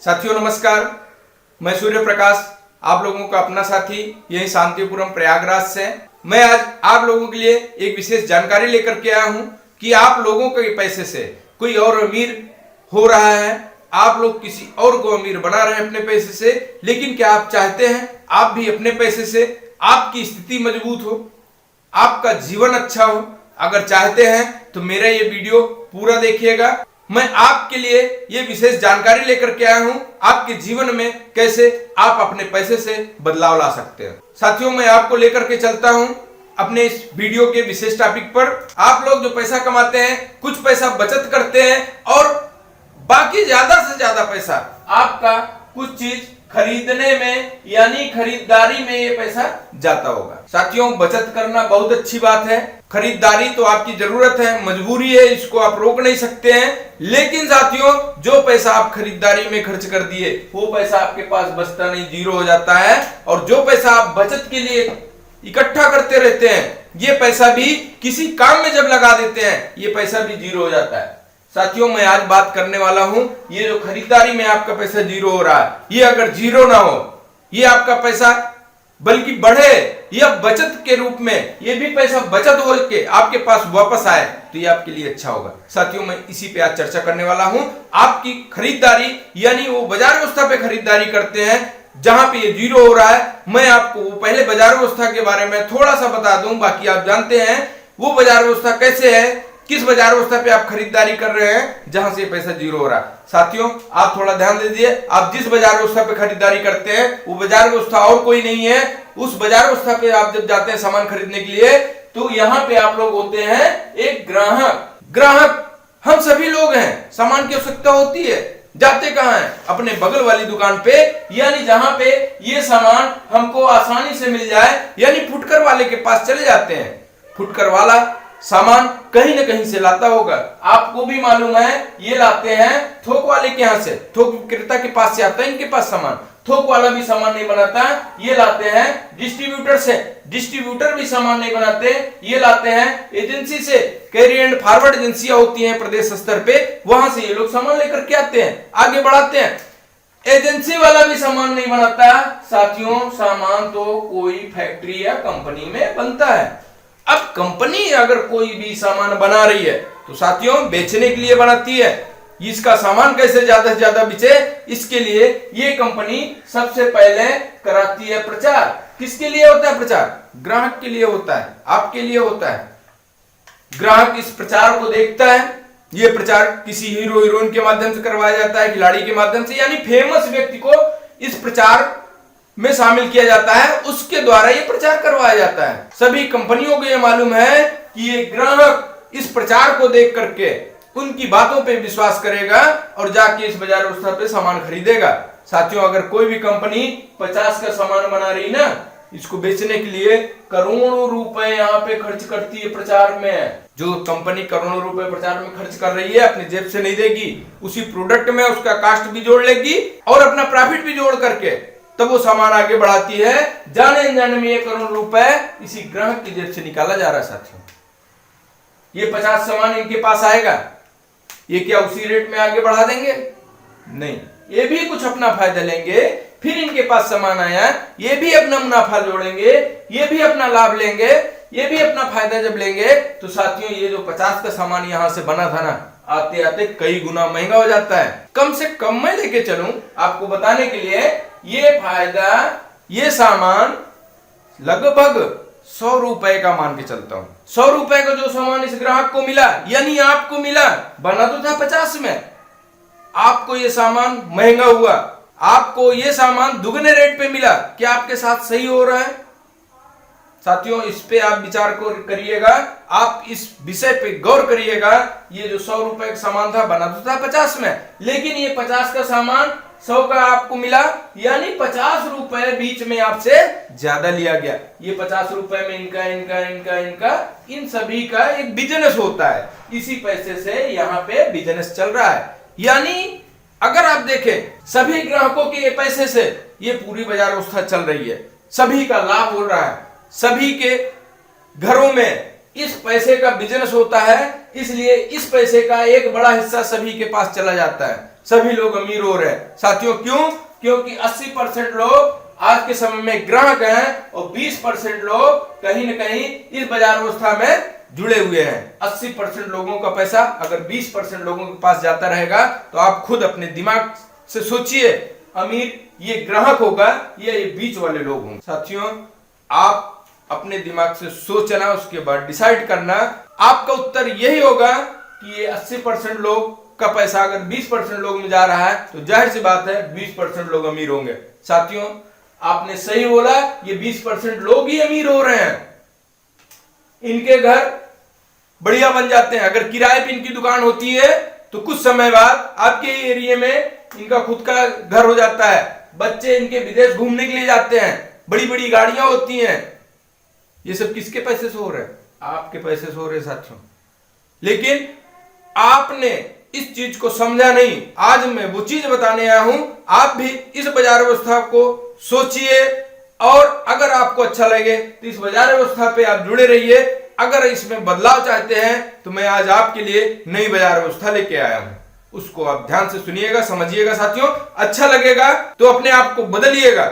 साथियों नमस्कार, मैं सूर्य प्रकाश आप लोगों का अपना साथी यही शांतिपुरम प्रयागराज से। मैं आज आप लोगों के लिए एक विशेष जानकारी लेकर के आया हूं कि आप लोगों के पैसे से कोई और अमीर हो रहा है, आप लोग किसी और को अमीर बना रहे हैं अपने पैसे से। लेकिन क्या आप चाहते हैं आप भी अपने पैसे से आपकी स्थिति मजबूत हो, आपका जीवन अच्छा हो? अगर चाहते हैं तो मेरा ये वीडियो पूरा देखिएगा। मैं आपके लिए ये विशेष जानकारी लेकर के आया हूं, आपके जीवन में कैसे आप अपने पैसे से बदलाव ला सकते हैं। साथियों, मैं आपको लेकर के चलता हूं अपने इस वीडियो के विशेष टॉपिक पर। आप लोग जो पैसा कमाते हैं, कुछ पैसा बचत करते हैं और बाकी ज्यादा से ज्यादा पैसा आपका कुछ चीज खरीदने में यानी खरीदारी में ये पैसा जाता होगा। साथियों, बचत करना बहुत अच्छी बात है, खरीदारी तो आपकी जरूरत है, मजबूरी है, इसको आप रोक नहीं सकते हैं। लेकिन साथियों, जो पैसा आप खरीदारी में खर्च कर दिए वो पैसा आपके पास बचता नहीं, जीरो हो जाता है। और जो पैसा आप बचत के लिए इकट्ठा करते रहते हैं, ये पैसा भी किसी काम में जब लगा देते हैं, ये पैसा भी जीरो हो जाता है। साथियों, मैं आज बात करने वाला हूं, ये जो खरीदारी में आपका पैसा जीरो हो रहा है, ये अगर जीरो ना हो, ये आपका पैसा बल्कि बढ़े या बचत के रूप में ये भी पैसा बचत हो के आपके पास वापस आए तो ये आपके लिए अच्छा होगा। साथियों, मैं इसी पे आज चर्चा करने वाला हूं। आपकी खरीदारी यानी वो बाजार व्यवस्था पे खरीदारी करते हैं जहां पे ये जीरो हो रहा है। मैं आपको वो पहले बाजार व्यवस्था के बारे में थोड़ा सा बता दूं, बाकी आप जानते हैं वो बाजार व्यवस्था कैसे है, किस बाजार व्यवस्था पे आप खरीदारी कर रहे हैं जहां से पैसा जीरो हो रहा है। साथियों, आप थोड़ा ध्यान दीजिए, आप जिस बाजार व्यवस्था पे खरीदारी करते हैं वो बाजार व्यवस्था और कोई नहीं है। उस बाजार व्यवस्था पे आप जब जाते हैं सामान खरीदने के लिए, तो यहाँ पे आप लोग होते हैं एक ग्राहक हम सभी लोग हैं। सामान की आवश्यकता होती है, जाते कहां है? अपने बगल वाली दुकान पे, यानी जहां पे ये सामान हमको आसानी से मिल जाए, यानी फुटकर वाले के पास चले जाते हैं। फुटकर वाला सामान कहीं ना कहीं से लाता होगा, आपको भी मालूम है। ये लाते हैं थोक वाले के यहाँ से, थोक विक्रेता के पास से आता है इनके पास सामान। थोक वाला भी सामान नहीं बनाता, ये लाते हैं डिस्ट्रीब्यूटर से। डिस्ट्रीब्यूटर भी सामान नहीं बनाते, ये लाते हैं एजेंसी से। कैरी एंड फॉरवर्ड एजेंसियां होती हैं प्रदेश स्तर पे, वहां से ये लोग सामान लेकर के आते हैं, आगे बढ़ाते हैं। एजेंसी वाला भी सामान नहीं बनाता। साथियों, सामान तो कोई फैक्ट्री या कंपनी में बनता है। अब कंपनी अगर कोई भी सामान बना रही है तो साथियों बेचने के लिए बनाती है। इसका सामान कैसे ज्यादा से ज्यादा बिके, इसके लिए ये कंपनी सबसे पहले कराती है प्रचार। किसके लिए होता है प्रचार? ग्राहक के लिए होता है, आपके लिए होता है। ग्राहक इस प्रचार को देखता है। ये प्रचार किसी हीरो हीरोइन के माध्यम से करवाया जाता है, खिलाड़ी के माध्यम से, यानी फेमस व्यक्ति को इस प्रचार में शामिल किया जाता है, उसके द्वारा ये प्रचार करवाया जाता है। सभी कंपनियों को ये मालूम है कि ये ग्राहक इस प्रचार को देख करके उनकी बातों पे विश्वास करेगा और जाके इस बाजार व्यवस्था पे सामान खरीदेगा। साथियों, अगर कोई भी कंपनी 50 का सामान बना रही ना, इसको बेचने के लिए करोड़ों रुपए यहाँ पे खर्च करती है प्रचार में। जो कंपनी करोड़ों रुपए प्रचार में खर्च कर रही है, अपनी जेब से नहीं देगी, उसी प्रोडक्ट में उसका कास्ट भी जोड़ लेगी और अपना प्रॉफिट भी जोड़ करके तब वो सामान आगे बढ़ाती है। जाने अनजाने में 1 करोड़ रुपए इसी ग्राहक की जेब से निकाला जा रहा है। साथियों, ये 50 सामान इनके पास आएगा, ये क्या उसी रेट में आगे बढ़ा देंगे? नहीं, ये भी कुछ अपना फायदा लेंगे। फिर इनके पास सामान आया, ये भी अपना मुनाफा जोड़ेंगे, ये भी अपना लाभ लेंगे, ये भी अपना फायदा जब लेंगे तो साथियों ये जो 50 का सामान यहां से बना था ना, आते आते कई गुना महंगा हो जाता है। कम से कम मैं लेके चलूं आपको बताने के लिए, ये फायदा, ये सामान लगभग 100 रुपए का मान के चलता हूं। 100 रुपए का जो सामान इस ग्राहक को मिला, यानी आपको मिला, बना तो था 50 में, आपको ये सामान महंगा हुआ, आपको ये सामान दुगने रेट पे मिला। क्या आपके साथ सही हो रहा है? साथियों, इस पे आप विचार करिएगा, आप इस विषय पे गौर करिएगा। ये जो 100 रुपए का सामान था, बना तो था 50 में, लेकिन ये 50 का सामान 100 का आपको मिला, यानी 50 रुपए बीच में आपसे ज्यादा लिया गया। ये 50 रुपए में इनका इन सभी का एक बिजनेस होता है। इसी पैसे से यहाँ पे बिजनेस चल रहा है। यानी अगर आप देखें सभी ग्राहकों के ये पैसे से ये पूरी बाजार व्यवस्था चल रही है, सभी का लाभ हो रहा है, सभी के घरों में इस पैसे का बिजनेस होता है, इसलिए इस पैसे का एक बड़ा हिस्सा सभी के पास चला जाता है। सभी लोग अमीर हो रहे हैं। साथियों क्यों? क्योंकि 80% लोग आज के समय में ग्राहक हैं और 20% लोग कहीं न कहीं इस बाजार व्यवस्था में जुड़े हुए हैं। 80% लोगों का पैसा अगर 20% लोगों के पास जाता रहेगा तो आप खुद अपने दिमाग से सोचिए, अमीर ये ग्राहक होगा या ये बीच वाले लोग होंगे। साथियों आप अपने दिमाग से सोचना, उसके बाद डिसाइड करना। आपका उत्तर यही होगा कि ये 80% लोग का पैसा अगर 20% लोग में जा रहा है तो जाहिर सी बात है 20% लोग अमीर होंगे। साथियों आपने सही बोला, ये 20% लोग ही अमीर हो रहे हैं। इनके घर बढ़िया बन जाते हैं। अगर किराए पे इनकी दुकान होती है तो कुछ समय बाद आपके एरिया में इनका खुद का घर हो जाता है। बच्चे इनके विदेश घूमने के लिए जाते हैं, बड़ी बड़ी गाड़ियां होती हैं। ये सब किसके पैसे से हो रहे हैं? आपके पैसे से हो रहे हैं साथियों। लेकिन आपने इस चीज को समझा नहीं। आज मैं वो चीज बताने आया हूं, आप भी इस बाजार व्यवस्था को सोचिए और अगर आपको अच्छा लगे तो इस बाजार व्यवस्था पे आप जुड़े रहिए। अगर इसमें बदलाव चाहते हैं तो मैं आज आपके लिए नई बाजार व्यवस्था लेके आया हूं, उसको आप ध्यान से सुनिएगा, समझिएगा। साथियों अच्छा लगेगा तो अपने आप को बदलिएगा।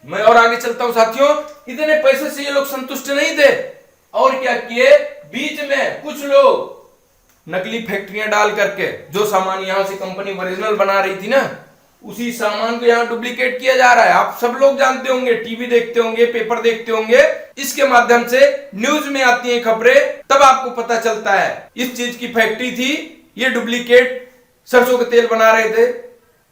मैं और आगे चलता हूं। साथियों इतने पैसे से ये लोग संतुष्ट नहीं थे और क्या किए, बीच में कुछ लोग नकली फैक्ट्रियां डाल करके जो सामान यहां से कंपनी ओरिजिनल बना रही थी ना, उसी सामान को यहां डुप्लीकेट किया जा रहा है। आप सब लोग जानते होंगे, टीवी देखते होंगे, पेपर देखते होंगे, इसके माध्यम से न्यूज में आती हैं खबरें, तब आपको पता चलता है इस चीज की फैक्ट्री थी, ये डुप्लीकेट सरसों का तेल बना रहे थे,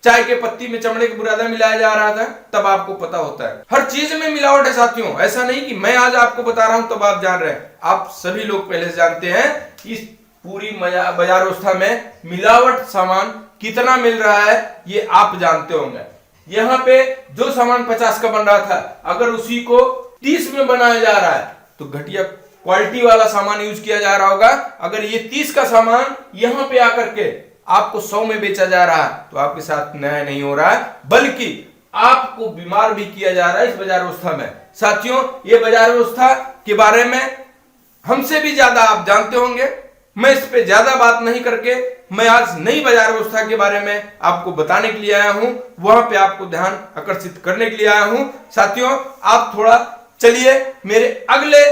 चाय के पत्ती में चमड़े का बुरादा मिलाया जा रहा था, तब आपको पता होता है। हर चीज में मिलावट है साथियों। ऐसा नहीं कि मैं आज आपको बता रहा हूं तब आप जान रहे हैं, आप सभी लोग पहले से जानते हैं इस पूरी बाजार व्यवस्था में मिलावट सामान कितना मिल रहा है, ये आप जानते होंगे। यहाँ पे जो सामान 50 का बन रहा था, अगर उसी को 30 में बनाया जा रहा है तो घटिया क्वालिटी वाला सामान यूज किया जा रहा होगा। अगर ये 30 का सामान यहाँ पे आकर के आपको 100 में बेचा जा रहा है तो आपके साथ न्याय नहीं हो रहा है, बल्कि आपको बीमार भी किया जा रहा है इस बाजार व्यवस्था में। साथियों ये बाजार व्यवस्था के बारे में हमसे भी ज्यादा आप जानते होंगे। मैं इस पे ज्यादा बात नहीं करके मैं आज नई बाजार व्यवस्था के बारे में आपको बताने के लिए आया हूं, वहां पे आपको ध्यान आकर्षित करने के लिए आया हूं। साथियों आप थोड़ा चलिए मेरे अगले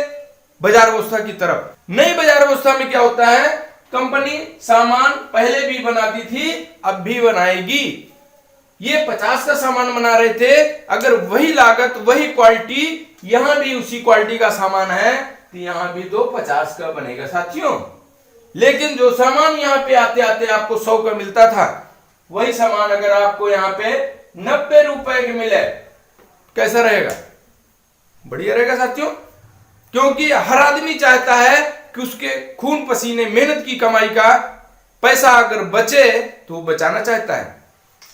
बाजार व्यवस्था की तरफ। नई बाजार व्यवस्था में क्या होता है, कंपनी सामान पहले भी बनाती थी, अब भी बनाएगी। ये 50 का सामान बना रहे थे, अगर वही लागत वही क्वालिटी यहां भी उसी क्वालिटी का सामान है तो यहां भी तो 50 का बनेगा साथियों। लेकिन जो सामान यहाँ पे आते आते आपको 100 का मिलता था, वही सामान अगर आपको यहाँ पे 90 रुपए के मिले, कैसा रहेगा? बढ़िया रहेगा साथियों। क्योंकि हर आदमी चाहता है कि उसके खून पसीने मेहनत की कमाई का पैसा अगर बचे तो वो बचाना चाहता है।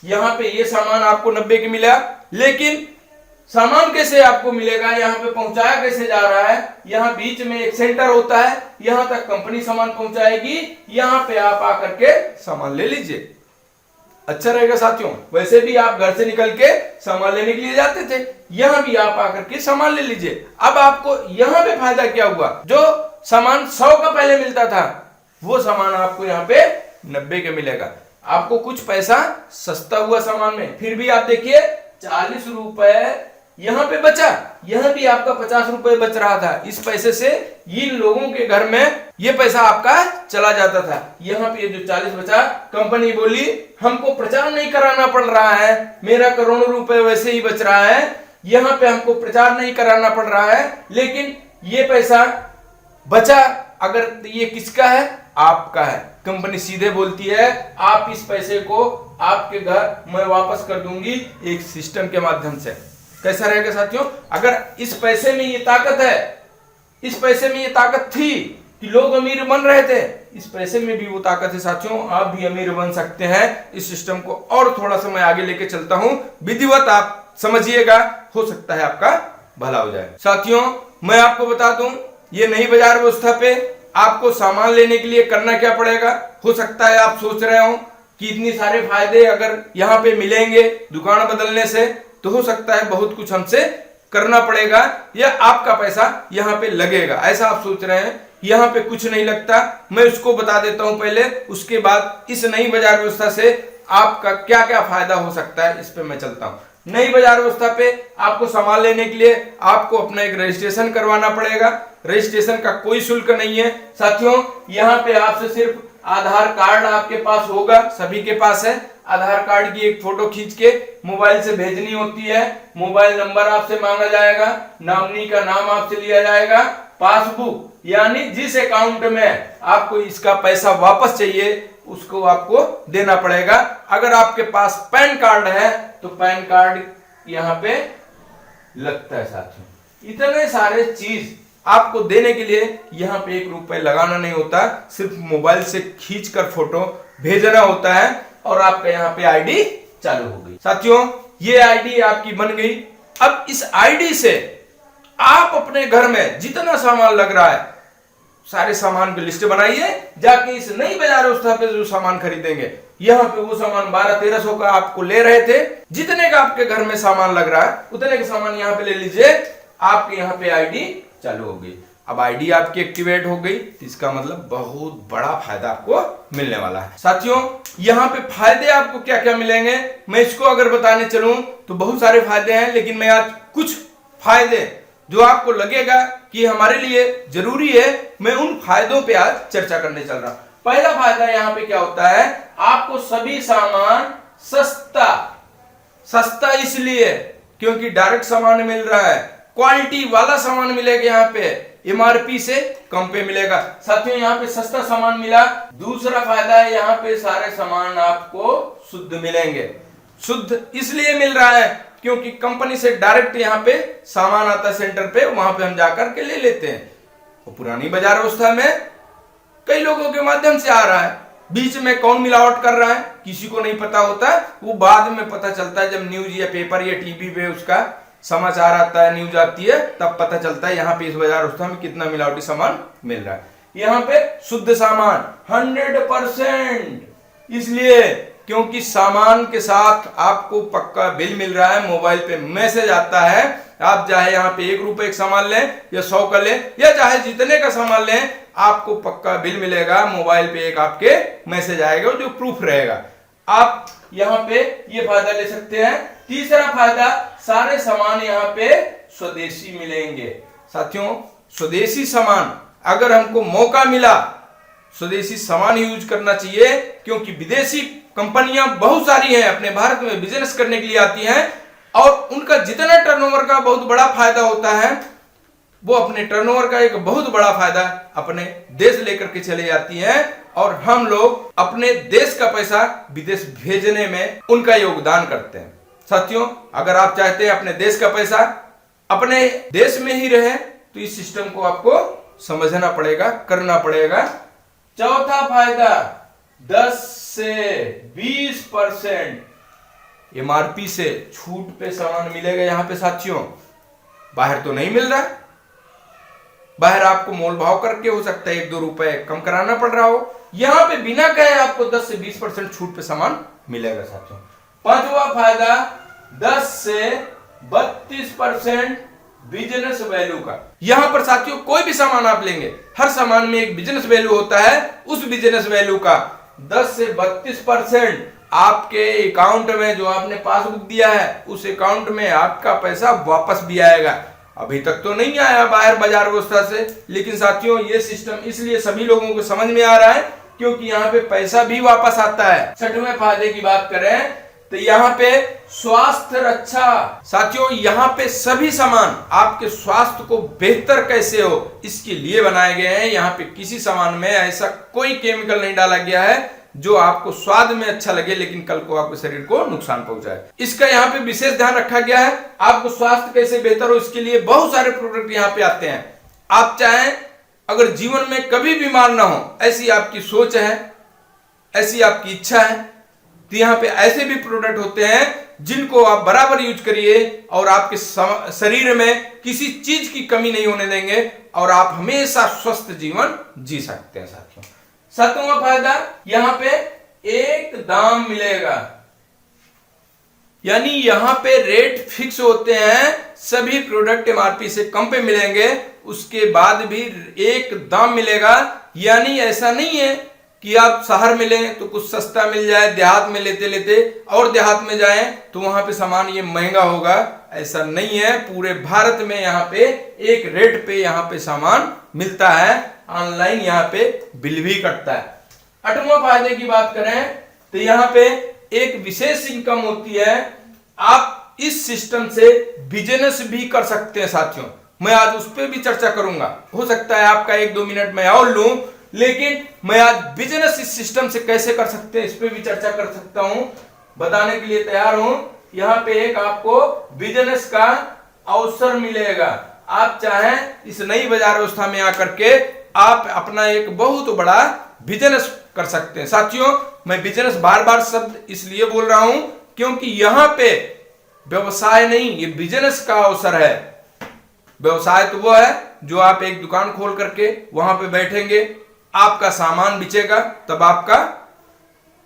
यहाँ पे ये सामान आपको 90 के मिला, लेकिन सामान कैसे आपको मिलेगा, यहाँ पे पहुंचाया कैसे जा रहा है? यहाँ बीच में एक सेंटर होता है, यहाँ तक कंपनी सामान पहुंचाएगी, यहाँ पे आप आकर के सामान ले लीजिए। अच्छा रहेगा साथियों। वैसे भी आप घर से निकल के सामान लेने के लिए जाते थे, यहाँ भी आप आकर के सामान ले लीजिए। अब आपको यहाँ पे फायदा क्या हुआ, जो सामान 100 का पहले मिलता था वो सामान आपको यहाँ पे 90 का मिलेगा। आपको कुछ पैसा सस्ता हुआ सामान में, फिर भी आप देखिए 40 रुपए यहाँ पे बचा, यहाँ भी आपका 50 रुपए बच रहा था। इस पैसे से इन लोगों के घर में ये पैसा आपका चला जाता था। यहाँ पे जो 40 बचा, कंपनी बोली हमको प्रचार नहीं कराना पड़ रहा है, मेरा करोड़ों रुपए वैसे ही बच रहा है, यहाँ पे हमको प्रचार नहीं कराना पड़ रहा है, लेकिन ये पैसा बचा अगर ये किसका है? आपका है। कंपनी सीधे बोलती है आप इस पैसे को आपके घर मैं वापस कर दूंगी एक सिस्टम के माध्यम से। कैसा रहेगा साथियों? अगर इस पैसे में ये ताकत है, इस पैसे में ये ताकत थी कि लोग अमीर बन रहे थे, इस पैसे में भी वो ताकत है साथियों, आप भी अमीर बन सकते हैं। इस सिस्टम को और थोड़ा सा मैं आगे लेके चलता हूं, विधिवत आप समझिएगा, हो सकता है आपका भला हो जाए। साथियों मैं आपको बता दूं, ये नई बाजार व्यवस्था पे आपको सामान लेने के लिए करना क्या पड़ेगा। हो सकता है आप सोच रहे हो कि इतनी सारे फायदे अगर यहाँ पे मिलेंगे दुकान बदलने से, तो हो सकता है बहुत कुछ हमसे करना पड़ेगा या आपका पैसा यहाँ पे लगेगा, ऐसा आप सोच रहे हैं। यहाँ पे कुछ नहीं लगता, मैं उसको बता देता हूं पहले, उसके बाद इस नई बाजार व्यवस्था से आपका क्या क्या फायदा हो सकता है इस पे मैं चलता हूं। नई बाजार व्यवस्था पे आपको सामान लेने के लिए आपको अपना एक रजिस्ट्रेशन करवाना पड़ेगा। रजिस्ट्रेशन का कोई शुल्क नहीं है साथियों। यहाँ पे आपसे सिर्फ आधार कार्ड आपके पास होगा, सभी के पास है। आधार कार्ड की एक फोटो खींच के मोबाइल से भेजनी होती है। मोबाइल नंबर आपसे मांगा जाएगा, नॉमिनी का नाम आपसे लिया जाएगा, पासबुक यानी जिस अकाउंट में आपको इसका पैसा वापस चाहिए उसको आपको देना पड़ेगा। अगर आपके पास पैन कार्ड है तो पैन कार्ड यहाँ पे लगता है साथियों। इतने सारे चीज आपको देने के लिए यहाँ पे 1 रुपए लगाना नहीं होता, सिर्फ मोबाइल से खींचकर फोटो भेजना होता है और आपका यहाँ पे आईडी चालू हो गई। साथियों ये आईडी आपकी बन गई। अब इस आईडी से आप अपने घर में जितना सामान लग रहा है सारे सामान की लिस्ट बनाइए, जाके इस नई बाजार व्यवस्था पे जो सामान खरीदेंगे, यहाँ पे वो सामान 1200-1300 का आपको ले रहे थे, जितने का आपके घर में सामान लग रहा है उतने का सामान यहाँ पे ले लीजिए। आपके यहाँ पे आईडी चालू हो गई। अब आईडी आपकी एक्टिवेट हो गई तो इसका मतलब बहुत बड़ा फायदा आपको मिलने वाला है। साथियों यहाँ पे फायदे आपको क्या क्या मिलेंगे मैं इसको अगर बताने चलूं तो बहुत सारे फायदे हैं, लेकिन मैं आज कुछ फायदे जो आपको लगेगा कि हमारे लिए जरूरी है, मैं उन फायदों पे आज चर्चा करने चल रहा हूं। पहला फायदा यहाँ पे क्या होता है, आपको सभी सामान सस्ता इसलिए क्योंकि डायरेक्ट सामान मिल रहा है, क्वालिटी वाला सामान मिलेगा। यहाँ पे एमआरपी से कम पे मिलेगा। साथियों यहाँ पे सस्ता सामान मिला। दूसरा फायदा है यहाँ पे सारे सामान आपको शुद्ध मिलेंगे। शुद्ध इसलिए मिल रहा है क्योंकि कंपनी से डायरेक्ट यहाँ पे सामान आता है सेंटर पे, वहां पे हम जाकर के ले लेते हैं। और पुरानी बाजार व्यवस्था में कई लोगों के माध्यम से आ रहा है, बीच में कौन मिलावट कर रहा है किसी को नहीं पता होता, वो बाद में पता चलता है जब न्यूज या पेपर या टीवी पे उसका समाचार आता है, न्यूज आती है, तब पता चलता है यहाँ पे इस बाजार व्यवस्था में कितना मिलावटी सामान मिल रहा है। यहाँ पे शुद्ध सामान 100%, इसलिए क्योंकि सामान के साथ आपको पक्का बिल मिल रहा है, मोबाइल पे मैसेज आता है। आप चाहे यहाँ पे 1 रुपए का सामान लें या 100 का लें या चाहे जितने का सामान लें, आपको पक्का बिल मिलेगा। मोबाइल पे एक आपके मैसेज आएगा जो प्रूफ रहेगा। आप यहाँ पे ये फायदा ले सकते हैं। तीसरा फायदा, सारे सामान यहाँ पे स्वदेशी मिलेंगे। साथियों स्वदेशी सामान अगर हमको मौका मिला स्वदेशी सामान यूज करना चाहिए, क्योंकि विदेशी कंपनियां बहुत सारी हैं अपने भारत में बिजनेस करने के लिए आती हैं और उनका जितना टर्नओवर का बहुत बड़ा फायदा होता है, वो अपने टर्नओवर का एक बहुत बड़ा फायदा अपने देश लेकर के चले जाती हैं और हम लोग अपने देश का पैसा विदेश भेजने में उनका योगदान करते हैं। साथियों अगर आप चाहते हैं अपने देश का पैसा अपने देश में ही रहे तो इस सिस्टम को आपको समझना पड़ेगा, करना पड़ेगा। चौथा फायदा, 10 से 20% एमआरपी से छूट पे सामान मिलेगा यहाँ पे। साथियों बाहर तो नहीं मिल रहा, बाहर आपको मोल भाव करके हो सकता है 1-2 रुपए कम कराना पड़ रहा हो, यहाँ पे बिना कहे आपको 10 से 20% छूट पे सामान मिलेगा। साथियों पांचवा फायदा, 10 से 32% बिजनेस वैल्यू का। यहां पर साथियों कोई भी सामान आप लेंगे, हर सामान में एक बिजनेस वैल्यू होता है, उस बिजनेस वैल्यू का 10 से 32% आपके अकाउंट में जो आपने पासबुक दिया है उस अकाउंट में आपका पैसा वापस भी आएगा। अभी तक तो नहीं आया बाहर बाजार व्यवस्था से, लेकिन साथियों ये सिस्टम इसलिए सभी लोगों को समझ में आ रहा है क्योंकि यहाँ पे पैसा भी वापस आता है। छठवें फायदे की बात करें तो यहाँ पे स्वास्थ्य रक्षा। साथियों यहाँ पे सभी सामान आपके स्वास्थ्य को बेहतर कैसे हो इसके लिए बनाए गए हैं। यहाँ पे किसी सामान में ऐसा कोई केमिकल नहीं डाला गया है जो आपको स्वाद में अच्छा लगे लेकिन कल को आपके शरीर को नुकसान पहुंचाए। इसका यहाँ पे विशेष ध्यान रखा गया है। आपको स्वास्थ्य कैसे बेहतर हो इसके लिए बहुत सारे प्रोडक्ट यहाँ पे आते हैं। आप चाहें अगर जीवन में कभी बीमार ना हो, ऐसी आपकी सोच है, ऐसी आपकी इच्छा है, तो यहाँ पे ऐसे भी प्रोडक्ट होते हैं जिनको आप बराबर यूज करिए और आपके शरीर में किसी चीज की कमी नहीं होने देंगे और आप हमेशा स्वस्थ जीवन जी सकते हैं। साथियों सातवां फायदा, यहाँ पे एक दाम मिलेगा, यानी यहाँ पे रेट फिक्स होते हैं, सभी प्रोडक्ट एमआरपी से कम पे मिलेंगे, उसके बाद भी एक दाम मिलेगा। यानी ऐसा नहीं है कि आप शहर में लें तो कुछ सस्ता मिल जाए, देहात में लेते लेते और देहात में जाएं तो वहां पे सामान ये महंगा होगा, ऐसा नहीं है। पूरे भारत में यहाँ पे एक रेट पे यहाँ पे सामान मिलता है। ऑनलाइन यहाँ पे बिल भी कटता है। 8वां फायदे की बात करें तो यहाँ पे एक विशेष इनकम होती है। आप इस सिस्टम से बिजनेस भी कर सकते हैं साथियों। मैं आज उस पर भी चर्चा करूंगा। हो सकता है आपका 1-2 मिनट में और लूं, लेकिन मैं आज बिजनेस इस सिस्टम से कैसे कर सकते हैं इस पे भी चर्चा कर सकता हूं, बताने के लिए तैयार हूं। यहां पे एक आपको बिजनेस का अवसर मिलेगा। आप चाहें इस नई बाजार व्यवस्था में आकर के आप अपना एक बहुत बड़ा बिजनेस कर सकते हैं। साथियों, मैं बिजनेस बार बार शब्द इसलिए बोल रहा हूं क्योंकि यहां पे व्यवसाय नहीं, ये बिजनेस का अवसर है। व्यवसाय तो वो है जो आप एक दुकान खोल करके वहां पे बैठेंगे, आपका सामान बिचेगा, तब आपका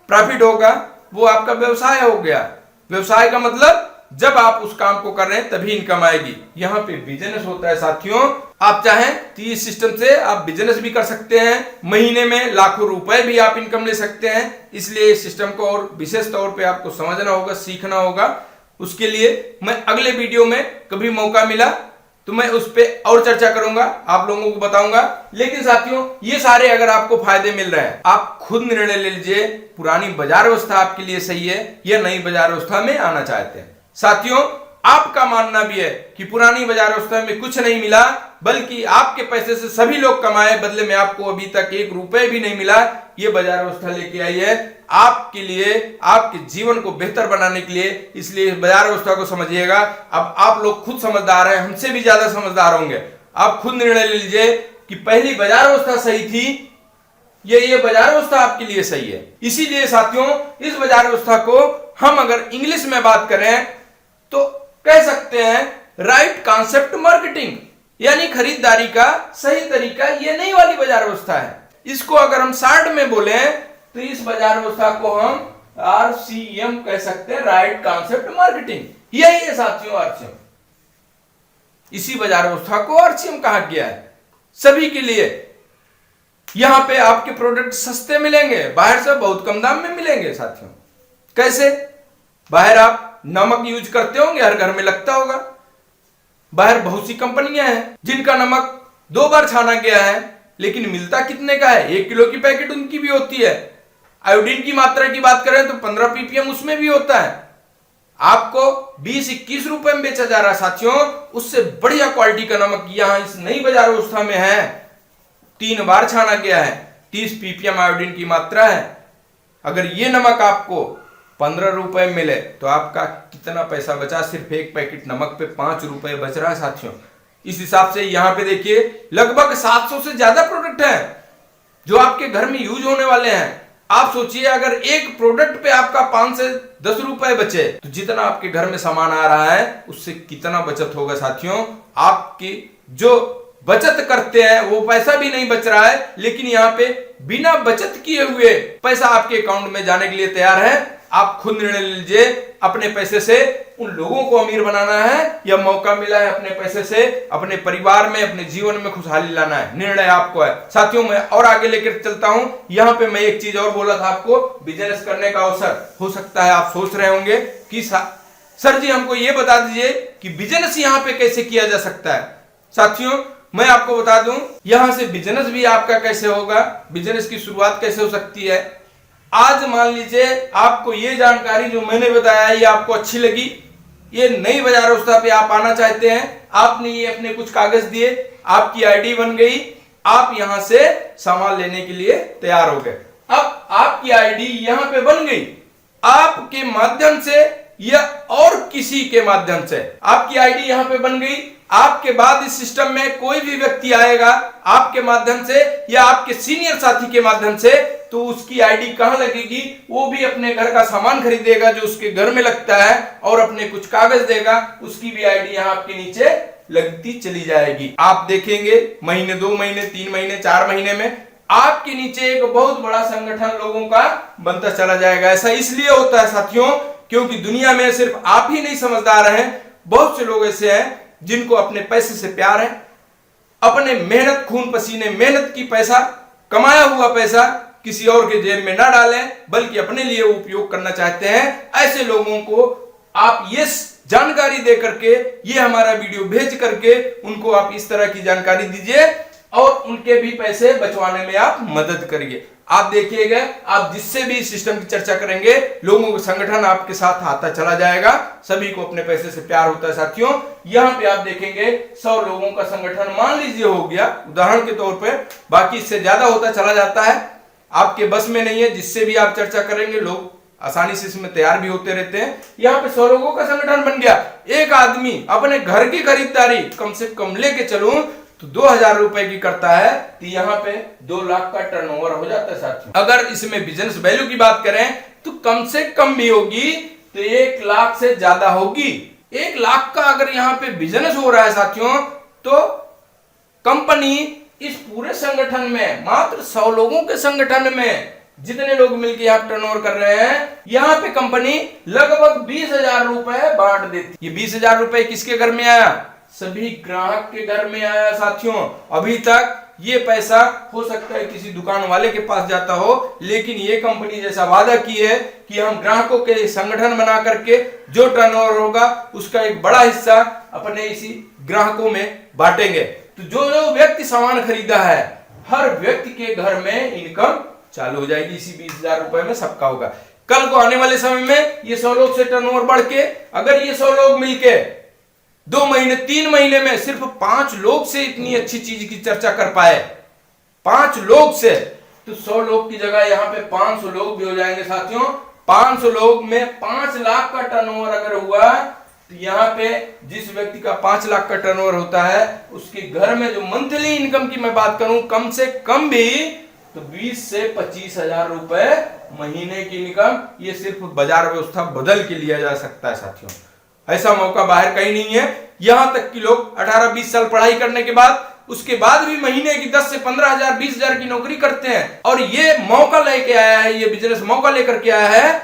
प्रॉफिट होगा, वो आपका व्यवसाय हो गया। व्यवसाय का मतलब जब आप उस काम को कर रहे हैं तभी इनकम आएगी। यहां पे बिजनेस होता है साथियों। आप चाहें तो इस सिस्टम से आप बिजनेस भी कर सकते हैं, महीने में लाखों रुपए भी आप इनकम ले सकते हैं। इसलिए इस सिस्टम को और विशेष तौर पे आपको समझना होगा, सीखना होगा। उसके लिए मैं अगले वीडियो में कभी मौका मिला तो मैं उस पर और चर्चा करूंगा, आप लोगों को बताऊंगा। लेकिन साथियों, ये सारे अगर आपको फायदे मिल रहे हैं, आप खुद निर्णय ले लीजिए पुरानी बाजार व्यवस्था आपके लिए सही है या नई बाजार व्यवस्था में आना चाहते हैं। साथियों, आपका मानना भी है कि पुरानी बाजार व्यवस्था में कुछ नहीं मिला, बल्कि आपके पैसे से सभी लोग कमाए, बदले में आपको अभी तक 1 रुपए भी नहीं मिला। ये बाजार व्यवस्था लेके आई है आपके लिए, आपके जीवन को बेहतर बनाने के लिए। इसलिए बाजार व्यवस्था को समझिएगा। अब आप लोग खुद समझदार हैं, हमसे भी ज्यादा समझदार होंगे। आप खुद निर्णय ले लीजिए कि पहली बाजार व्यवस्था सही थी, ये बाजार व्यवस्था आपके लिए सही है। इसीलिए साथियों, इस बाजार व्यवस्था को हम अगर इंग्लिश में बात करें तो कह सकते हैं राइट कॉन्सेप्ट मार्केटिंग, यानी खरीदारी का सही तरीका, ये नई वाली बाजार व्यवस्था है। इसको अगर हम शॉर्ट में बोले तो इस बाजार व्यवस्था को हम RCM कह सकते हैं, राइट कॉन्सेप्ट मार्केटिंग। यही है साथियों RCM। इसी बाजार व्यवस्था को RCM कहा गया है सभी के लिए। यहां पे आपके प्रोडक्ट सस्ते मिलेंगे, बाहर से बहुत कम दाम में मिलेंगे साथियों। कैसे? बाहर आप नमक यूज करते होंगे, हर घर में लगता होगा। बाहर बहुत सी कंपनियां हैं जिनका नमक 2 बार छाना गया है, लेकिन मिलता कितने का है? 1 किलो की पैकेट उनकी भी होती है। आयोडीन की मात्रा की बात करें तो 15 ppm उसमें भी होता है। आपको 20-21 रुपए में बेचा जा रहा है साथियों। उससे बढ़िया क्वालिटी का नमक यहां इस नई बाजार व्यवस्था में है। 3 बार छाना गया है, 30 ppm आयोडीन की मात्रा है। अगर ये नमक आपको 15 रुपए मिले तो आपका कितना पैसा बचा? सिर्फ एक पैकेट नमक पे 5 रुपए बच रहा है साथियों। इस हिसाब से यहां पे देखिए लगभग 700 से ज्यादा प्रोडक्ट हैं जो आपके घर में यूज होने वाले हैं। आप सोचिए अगर एक प्रोडक्ट पे आपका 5 से 10 रुपए बचे तो जितना आपके घर में सामान आ रहा है उससे कितना बचत होगा साथियों। आपकी जो बचत करते हैं वो पैसा भी नहीं बच रहा है, लेकिन यहाँ पे बिना बचत किए हुए पैसा आपके अकाउंट में जाने के लिए तैयार है। आप खुद निर्णय लीजिए, अपने पैसे से उन लोगों को अमीर बनाना है या मौका मिला है अपने पैसे से अपने परिवार में, अपने जीवन में खुशहाली लाना है। निर्णय आपको है साथियों। मैं और आगे लेकर चलता हूं। यहां पे मैं एक चीज और बोला था आपको, बिजनेस करने का अवसर। हो सकता है आप सोच रहे होंगे कि सर जी हमको ये बता दीजिए कि बिजनेस यहां पे कैसे किया जा सकता है। साथियों, मैं आपको बता दूं यहां से बिजनेस भी आपका कैसे होगा, बिजनेस की शुरुआत कैसे हो सकती है। आज मान लीजिए आपको ये जानकारी जो मैंने बताया ये आपको अच्छी लगी, ये नई बाजार व्यवस्था पे आप आना चाहते हैं, आपने ये अपने कुछ कागज दिए, आपकी आईडी बन गई, आप यहां से सामान लेने के लिए तैयार हो गए। अब आपकी आईडी यहां पे बन गई, आपके माध्यम से या और किसी के माध्यम से आपकी आईडी यहां पे बन गई। आपके बाद इस सिस्टम में कोई भी व्यक्ति आएगा आपके माध्यम से या आपके सीनियर साथी के माध्यम से, तो उसकी आईडी कहां लगेगी? वो भी अपने घर का सामान खरीदेगा जो उसके घर में लगता है और अपने कुछ कागज देगा, उसकी भी आईडी यहां आपके नीचे लगती चली जाएगी। आप देखेंगे महीने, 2 महीने, 3 महीने, 4 महीने में आपके नीचे एक बहुत बड़ा संगठन लोगों का बनता चला जाएगा। ऐसा इसलिए होता है साथियों क्योंकि दुनिया में सिर्फ आप ही नहीं समझदार हैं, बहुत से लोग ऐसे हैं जिनको अपने पैसे से प्यार है, अपने मेहनत, खून पसीने, मेहनत की पैसा, कमाया हुआ पैसा किसी और के जेब में ना डालें, बल्कि अपने लिए उपयोग करना चाहते हैं, ऐसे लोगों को आप ये जानकारी दे करके, ये हमारा वीडियो भेज करके उनको आप इस तरह की जानकारी दीजिए और उनके भी पैसे बचवाने में आप मदद करिए। आप देखिएगा, आप जिससे भी सिस्टम की चर्चा करेंगे, लोगों का संगठन आपके साथ आता चला जाएगा। सभी को अपने पैसे से प्यार होता है साथियों। यहाँ पे आप देखेंगे 100 लोगों का संगठन मान लीजिए हो गया, उदाहरण के तौर पे, बाकी इससे ज्यादा होता चला जाता है, आपके बस में नहीं है। जिससे भी आप चर्चा करेंगे, लोग आसानी से इसमें तैयार भी होते रहते हैं। यहाँ पे 100 लोगों का संगठन बन गया। एक आदमी अपने घर की खरीदारी कम से कम लेके चलूं तो 2000 रुपए की करता है, तो यहाँ पे 2 लाख का टर्नओवर हो जाता है साथियों। अगर इसमें बिजनेस वैल्यू की बात करें तो कम से कम भी होगी तो 1 लाख से ज्यादा होगी। 1 लाख का अगर यहाँ पे बिजनेस हो रहा है साथियों, तो कंपनी इस पूरे संगठन में, मात्र 100 लोगों के संगठन में जितने लोग मिलकर यहाँ टर्नओवर कर रहे हैं, यहाँ पे कंपनी लगभग 20,000 रुपए बांट देती। ये 20,000 रुपए किसके घर में आया? सभी ग्राहक के घर में आया साथियों। अभी तक ये पैसा हो सकता है किसी दुकान वाले के पास जाता हो, लेकिन ये कंपनी जैसा वादा की है कि हम ग्राहकों के संगठन बना करके जो टर्नओवर होगा उसका एक बड़ा हिस्सा अपने इसी ग्राहकों में बांटेंगे। तो जो जो व्यक्ति सामान खरीदा है, हर व्यक्ति के घर में इनकम चालू हो जाएगी। इसी 20,000 रुपए में सबका होगा। कल को आने वाले समय में ये 100 लोग से टर्नओवर बढ़ के, अगर ये 100 लोग मिलके 2 महीने 3 महीने में सिर्फ 5 लोग से इतनी अच्छी चीज की चर्चा कर पाए, 5 लोग से, तो 100 लोग की जगह यहाँ पे 500 लोग भी हो जाएंगे साथियों। 500 लोग में 5 लाख का टर्नओवर अगर हुआ, तो यहाँ पे जिस व्यक्ति का 5 लाख का टर्नओवर होता है, उसके घर में जो मंथली इनकम की मैं बात करूं, कम से कम भी तो 20 से 25,000 रुपए महीने की इनकम, ये सिर्फ बाजार व्यवस्था बदल के लिया जा सकता है साथियों। ऐसा मौका बाहर कहीं नहीं है। यहां तक कि लोग 18-20 साल पढ़ाई करने के बाद, उसके बाद भी महीने की 10 से 15,000 20,000 की नौकरी करते हैं। और ये मौका लेके आया है, ये बिजनेस मौका लेकर के आया है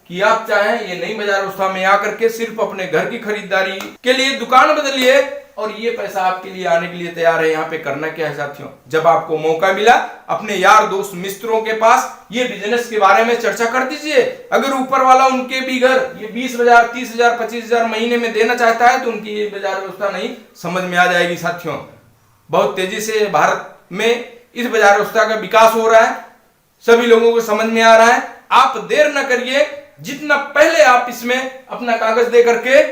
कि आप चाहें ये नई बाजार व्यवस्था में आकर के सिर्फ अपने घर की खरीदारी के लिए दुकान बदलिए और ये पैसा आपके लिए आने के लिए तैयार है। यहाँ पे करना क्या है साथियों, जब आपको मौका मिला, अपने यार दोस्त मित्रों के पास ये बिजनेस के बारे में चर्चा कर दीजिए। अगर ऊपर वाला उनके भी घर ये 20,000 30,000 25,000 महीने में देना चाहता है, तो उनकी ये बाजार व्यवस्था नहीं समझ में आ जाएगी साथियों। बहुत तेजी से भारत में इस बाजार व्यवस्था का विकास हो रहा है, सभी लोगों को समझ में आ रहा है। आप देर न करिए, जितना पहले आप इसमें अपना कागज दे करके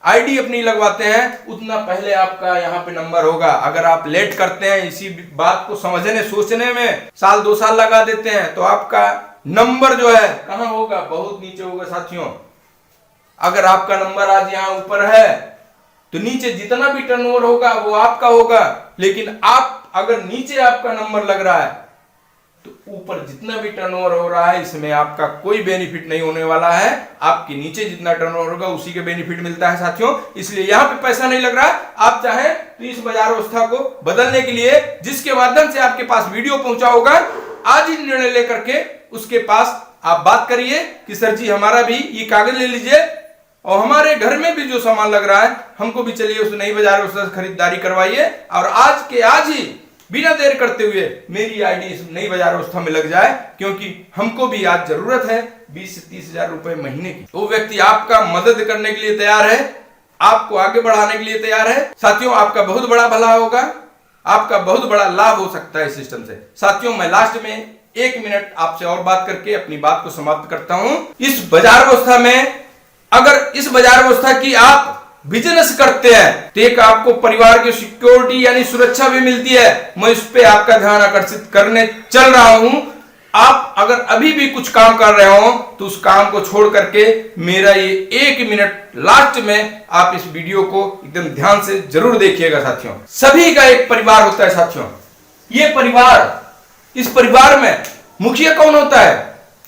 आईडी अपनी लगवाते हैं, उतना पहले आपका यहाँ पे नंबर होगा। अगर आप लेट करते हैं, इसी बात को समझने सोचने में 1-2 साल लगा देते हैं, तो आपका नंबर जो है कहां होगा? बहुत नीचे होगा साथियों। अगर आपका नंबर आज यहाँ ऊपर है, तो नीचे जितना भी टर्नओवर होगा वो आपका होगा। लेकिन आप अगर नीचे आपका नंबर लग रहा है, तो ऊपर जितना भी टर्नओवर हो रहा है, इसमें आपका कोई बेनिफिट नहीं होने वाला है। आपके नीचे जितना टर्नओवर होगा उसी के बेनिफिट मिलता है साथियों। इसलिए यहाँ पे पैसा नहीं लग रहा है। आप चाहें तो इस बाजार व्यवस्था को बदलने के लिए, जिसके माध्यम से आपके पास वीडियो पहुंचा होगा, आज ही निर्णय लेकर के उसके पास आप बात करिए कि सर जी हमारा भी ये कागज ले लीजिए और हमारे घर में भी जो सामान लग रहा है, हमको भी चलिए उस नई बाजार व्यवस्था से खरीदारी करवाइए और आज के आज ही बिना देर करते हुए मेरी आईडी इस नई बाजार व्यवस्था में लग जाए, क्योंकि हमको भी आज जरूरत है 20 से 30,000 रुपए महीने की। वो व्यक्ति आपका मदद करने के लिए तैयार है, आपको आगे बढ़ाने के लिए तैयार है साथियों। आपका बहुत बड़ा भला होगा, आपका बहुत बड़ा लाभ हो सकता है इस सिस्टम से साथियों। मैं लास्ट में 1 मिनट आपसे और बात करके अपनी बात को समाप्त करता हूं। इस बाजार व्यवस्था में, अगर इस बाजार व्यवस्था की आप बिजनेस करते हैं, तो एक आपको परिवार की सिक्योरिटी यानी सुरक्षा भी मिलती है। मैं इस पे आपका ध्यान आकर्षित करने चल रहा हूं। आप अगर अभी भी कुछ काम कर रहे हो, तो उस काम को छोड़ करके मेरा ये 1 मिनट लास्ट में आप इस वीडियो को एकदम ध्यान से जरूर देखिएगा साथियों। सभी का एक परिवार होता है साथियों। ये परिवार, इस परिवार में मुखिया कौन होता है?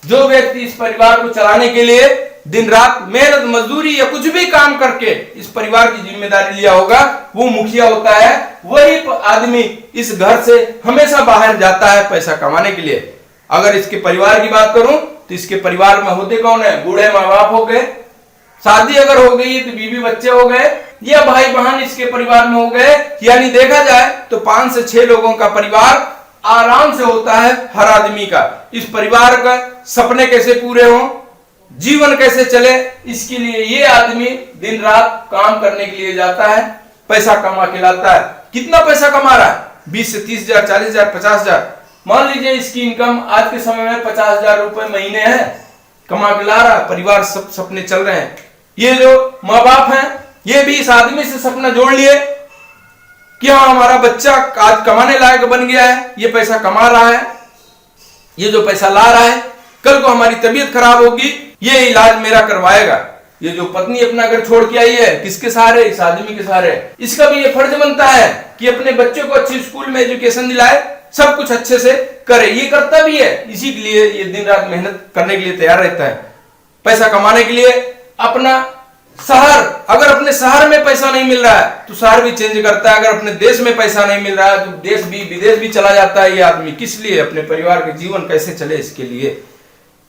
जो व्यक्ति इस परिवार को चलाने के लिए दिन रात मेहनत मजदूरी या कुछ भी काम करके इस परिवार की जिम्मेदारी लिया होगा, वो मुखिया होता है। वही आदमी इस घर से हमेशा बाहर जाता है पैसा कमाने के लिए। अगर इसके परिवार की बात करूं, तो इसके परिवार में होते कौन है? बूढ़े माँ बाप हो गए, शादी अगर हो गई तो बीवी बच्चे हो गए, या भाई बहन इसके परिवार में हो गए। यानी देखा जाए तो 5 से 6 लोगों का परिवार आराम से होता है हर आदमी का। इस परिवार का सपने कैसे पूरे हों, जीवन कैसे चले, इसके लिए ये आदमी दिन रात काम करने के लिए जाता है, पैसा कमा के लाता है। कितना पैसा कमा रहा है? 20 से 30,000, 40,000, 50,000। मान लीजिए इसकी इनकम आज के समय में 50,000 रुपए महीने है, कमा के ला रहा, परिवार सब सपने चल रहे हैं। ये जो माँ बाप हैं, ये भी इस आदमी से सपना जोड़ लिए कि हाँ हमारा बच्चा आज कमाने लायक बन गया है, ये पैसा कमा रहा है, ये जो पैसा ला रहा है, कल को हमारी तबीयत खराब होगी, ये इलाज मेरा करवाएगा। ये जो पत्नी अपना घर छोड़ के आई है, किसके सहारे? इस आदमी के सहारे। इसका भी ये फर्ज बनता है कि अपने बच्चों को अच्छी स्कूल में एजुकेशन दिलाए, सब कुछ अच्छे से करे। ये करता भी है, इसी के लिए ये दिन रात मेहनत करने के लिए तैयार रहता है, पैसा कमाने के लिए। अपना शहर, अगर अपने शहर में पैसा नहीं मिल रहा है तो शहर भी चेंज करता है। अगर अपने देश में पैसा नहीं मिल रहा है तो देश भी, विदेश भी चला जाता है ये आदमी। किस लिए? अपने परिवार के जीवन कैसे चले इसके लिए।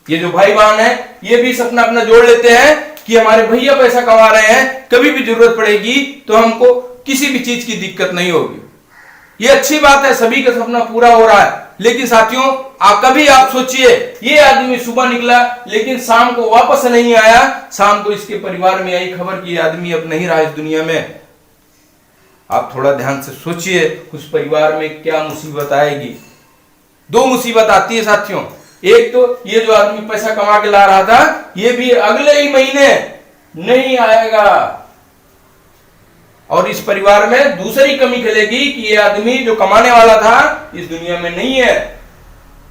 ये जो भाई बहन है, ये भी सपना अपना जोड़ लेते हैं कि हमारे भैया पैसा कमा रहे हैं, कभी भी जरूरत पड़ेगी तो हमको किसी भी चीज की दिक्कत नहीं होगी। ये अच्छी बात है, सभी का सपना पूरा हो रहा है। लेकिन साथियों, कभी आप सोचिए, ये आदमी सुबह निकला लेकिन शाम को वापस नहीं आया। शाम को इसके परिवार में आई खबर कि ये आदमी अब नहीं रहा इस दुनिया में। आप थोड़ा ध्यान से सोचिए, उस परिवार में क्या मुसीबत आएगी। दो मुसीबत आती है साथियों। एक तो ये जो आदमी पैसा कमा के ला रहा था, ये भी अगले ही महीने नहीं आएगा, और इस परिवार में दूसरी कमी खलेगी कि ये आदमी जो कमाने वाला था इस दुनिया में नहीं है।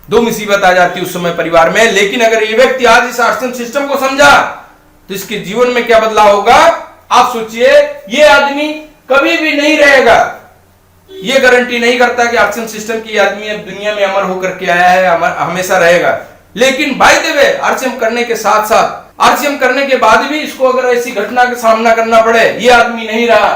दो मुसीबत आ जाती है उस समय परिवार में। लेकिन अगर ये व्यक्ति आज इस आर्थिक सिस्टम को समझा तो इसके जीवन में क्या बदलाव होगा आप सोचिए। ये आदमी कभी भी नहीं रहेगा, ये गारंटी नहीं करता कि आर्थिक सिस्टम की आदमी अब दुनिया में अमर होकर के आया है, हमेशा रहेगा। लेकिन बाय द वे आरसीएम करने के साथ साथ, आरसीएम करने के बाद भी इसको अगर ऐसी घटना का सामना करना पड़े, ये आदमी नहीं रहा,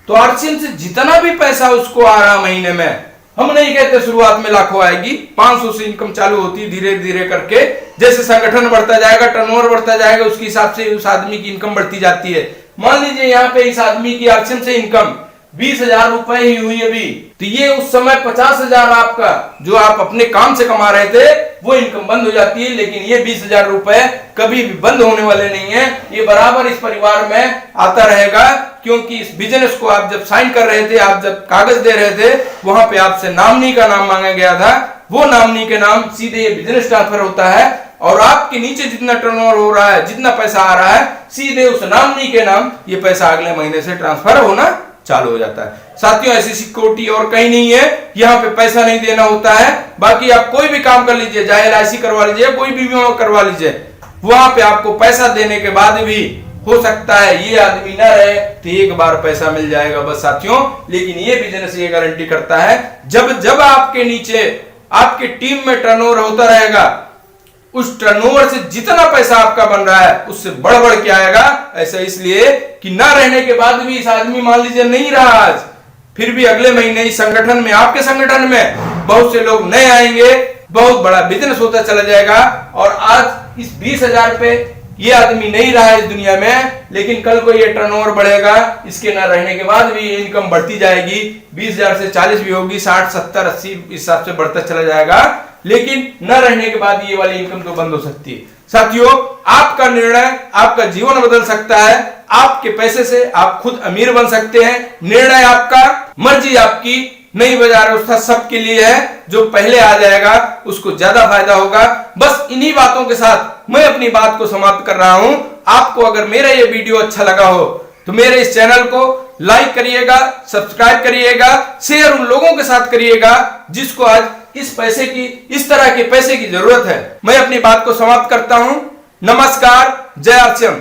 तो आरसीएम से जितना भी पैसा उसको आ रहा महीने में, हम नहीं कहते शुरुआत में लाखों आएगी, 500 से इनकम चालू होती है धीरे धीरे करके। जैसे संगठन बढ़ता जाएगा, टर्नओवर बढ़ता जाएगा, उसके हिसाब से उस आदमी की इनकम बढ़ती जाती है। मान लीजिए यहाँ पे इस आदमी की आरसीएम से इनकम 20,000 रुपए ही हुई अभी, तो ये उस समय 50,000 आपका जो आप अपने काम से कमा रहे थे वो इनकम बंद हो जाती है। लेकिन ये 20,000 रुपए कभी भी बंद होने वाले नहीं है, ये बराबर इस परिवार में आता रहेगा। क्योंकि इस बिजनेस को आप जब साइन कर रहे थे, आप जब कागज दे रहे थे, वहां पे आपसे नामनी का नाम मांगा गया था। वो नामनी के नाम सीधे ये बिजनेस ट्रांसफर होता है, और आपके नीचे जितना टर्नओवर हो रहा है, जितना पैसा आ रहा है, सीधे उस नामनी के नाम ये पैसा अगले महीने से ट्रांसफर होना चालू हो जाता है। साथियों, ऐसी सिक्योरिटी और कहीं नहीं है, यहाँ पे पैसा नहीं देना होता है। बाकी आप कोई भी काम कर लीजिए, चाहे LIC करवा लीजिए, कोई भी बीमा करवा लीजिए, वहां पे आपको पैसा देने के बाद भी हो सकता है ये आदमी ना रहे तो एक बार पैसा मिल जाएगा बस साथियों। लेकिन ये बिजनेस ये गारंटी करता है, जब जब आपके नीचे आपके टीम में टर्नओवर होता रहेगा, उस टर्नओवर से जितना पैसा आपका बन रहा है उससे बढ़ बढ़ के आएगा। ऐसा इसलिए कि ना रहने के बाद भी इस आदमी मान लीजिए नहीं रहा आज, फिर भी अगले महीने इस संगठन में, आपके संगठन में बहुत से लोग नए आएंगे, बहुत बड़ा बिजनेस होता चला जाएगा। और आज इस 20,000 पे ये आदमी नहीं रहा इस दुनिया में, लेकिन कल को ये टर्नओवर बढ़ेगा, इसके ना रहने के बाद भी इनकम बढ़ती जाएगी। 20,000 से 40 भी होगी, 60, 70, 80 इस हिसाब से बढ़ता चला जाएगा। लेकिन न रहने के बाद ये वाली इनकम तो बंद हो सकती है। साथियों, आपका निर्णय आपका जीवन बदल सकता है। आपके पैसे से आप खुद अमीर बन सकते हैं। निर्णय आपका, मर्जी आपकी। नई बाजार व्यवस्था सबके लिए है, जो पहले आ जाएगा उसको ज्यादा फायदा होगा। बस इन्हीं बातों के साथ मैं अपनी बात को समाप्त कर रहा हूं। आपको अगर मेरा ये वीडियो अच्छा लगा हो तो मेरे इस चैनल को लाइक करिएगा, सब्सक्राइब करिएगा, शेयर उन लोगों के साथ करिएगा जिसको आज इस तरह के पैसे की जरूरत है। मैं अपनी बात को समाप्त करता हूं। नमस्कार, जय आरसीएम।